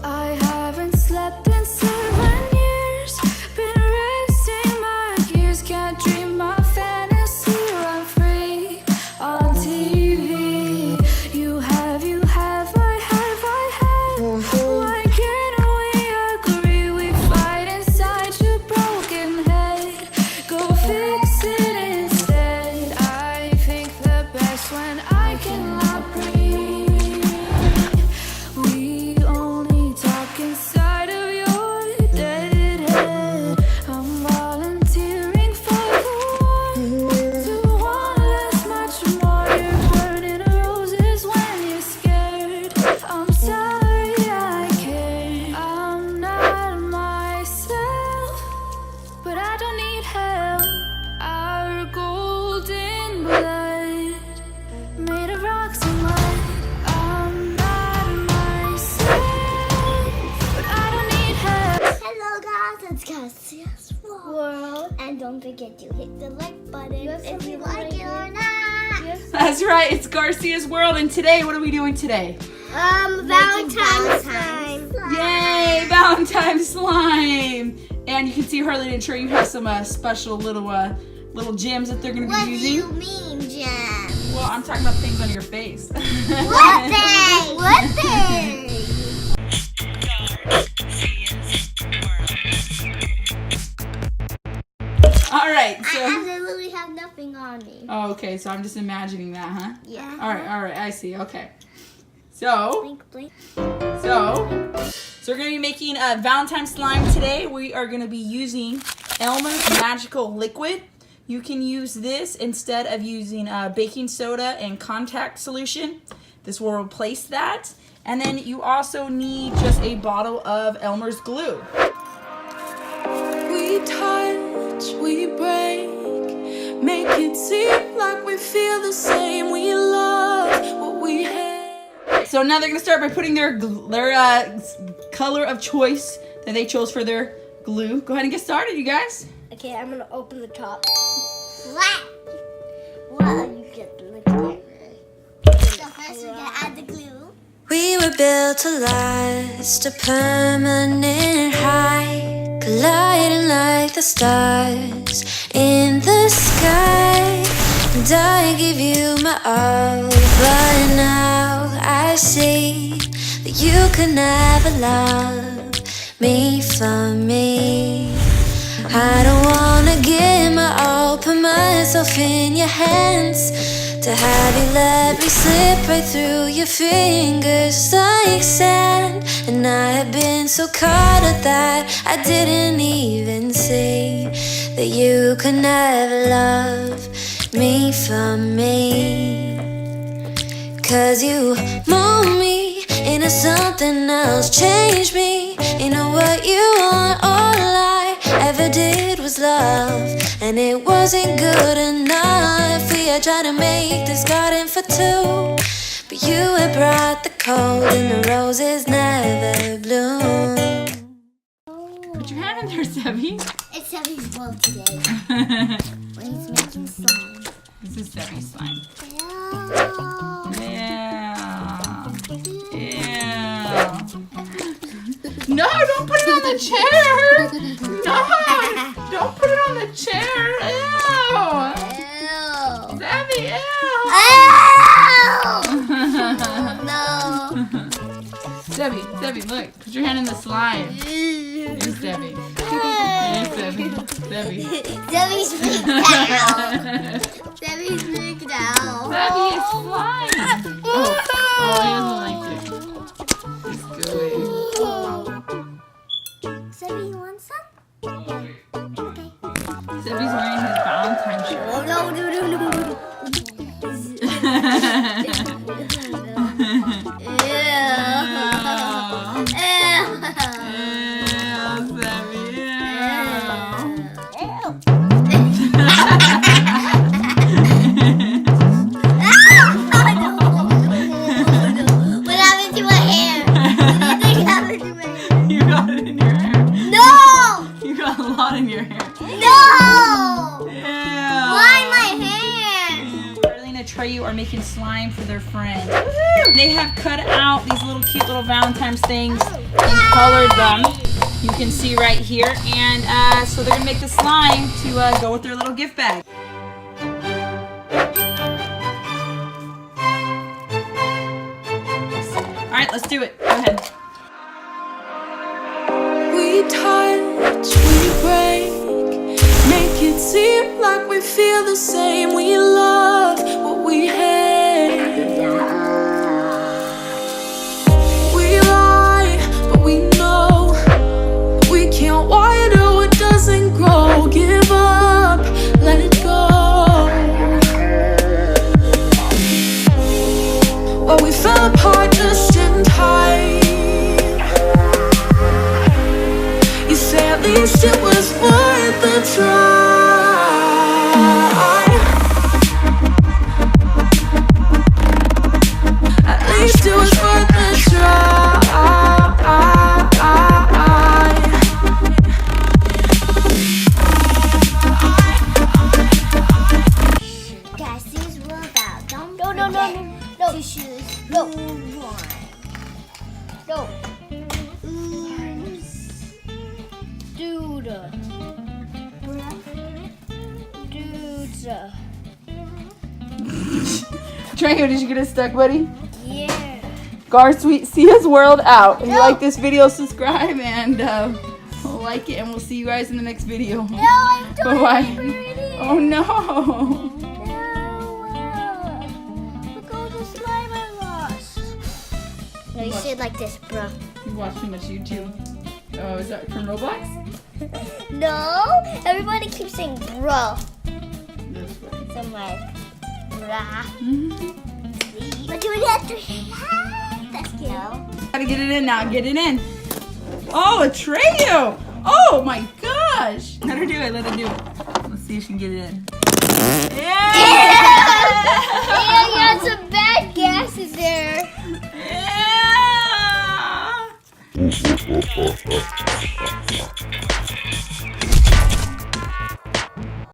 I haven't slept in 7 years. Been racing my gears. Can't dream my fantasy. Run free on TV. You have, I have. Why can't we agree? We fight inside your broken head. Go fix it instead. I think the best when I cannot breathe. We only talk inside of your dead head. I'm volunteering for the war. To want less, much more. You're burning roses when you're scared. I'm sorry I care. I'm not myself, but I don't need help. Our golden blood made of rocks and mud. I'm not myself, but I don't need help. Hello guys, it's Garcia's World. And don't forget to hit the like button if you like it or not. That's right, it's Garcia's World, and today, what are we doing today? Valentine's time. Yay, Valentine slime! And you can see, Harlan, I'm sure you have some special little gems that they're going to be What do using. you mean, Jen? Well, I'm talking about things on your face. What thing? What thing? All right, I so. absolutely have nothing on me. Oh, okay, so I'm just imagining that, huh? Yeah. All right, I see. Okay. So Blink, blink. we're going to be making a Valentine slime today. We are going to be using Elmer's Magical Liquid. You can use this instead of using baking soda and contact solution. This will replace that. And then you also need just a bottle of Elmer's glue. We touch, we break, make it seem like we feel the same. We love what we hate. So now they're going to start by putting their color of choice that they chose for their glue. Go ahead and get started, you guys. Okay, I'm gonna open the top. What? Well, you get the liquid. So first we're gonna add the glue. We were built to last, a permanent high, colliding like the stars in the sky. And I give you my all, but now I see that you could never love me for me. I don't wanna give my all, put myself in your hands, to have you let me slip right through your fingers like sand. And I have been so caught up that I didn't even see that you could never love me for me. Cause you mold me into something else, change me into what you want. All I ever did was love, and it wasn't good enough. We had tried to make this garden for two, but you had brought the cold and the roses never bloom. Put your hand in there, Sebby. It's Sebby's world today. When he's making slime. This is Sebby's slime. Yeah. Yeah. No, don't put it on the chair. No, don't put it on the chair. Ew. Ew. Sebby, ew. No. Sebby, look. Put your hand in the slime. Here's Sebby. Here's Sebby. Sebby. Debbie's freaked out. Debbie's freaked out. Sebby is slime. Oh, he doesn't like it. He's gooey. Debbie, you want some? Okay. Sebby's wearing his Valentine shirt. Oh, no. Trey are making slime for their friend. Woo! They have cut out these little cute little Valentine's things and colored them. You can see right here. And so they're going to make the slime to go with their little gift bag. All right, let's do it. Go ahead. We touch, we break, make it seem like we feel the same. We love what we hate. We lie, but we know we can't water what doesn't grow. Give up, let it go. Well, we fell apart just in time. You say at least it was worth the try. At least it was worth the try. Guys, these will out. Don't no. Tissues. No. No. Dude. Trejo, did you get it stuck, buddy? Yeah. Gar, see his world out. If you like this video, subscribe and like it, and we'll see you guys in the next video. No, I'm doing Bye-bye. it. Oh no. No. Look all the slime I lost. No, you should like this, bro. You watch too much YouTube. Oh, is that from Roblox? No, everybody keeps saying bro. This way. So I'm like, brah. But you would have to let's go. Gotta get it in now. Get it in. Oh, a Trejo. Oh my gosh. Let her do it. Let her do it. Let's see if she can get it in. Yeah. Yeah, you got some bad gases there. Yeah.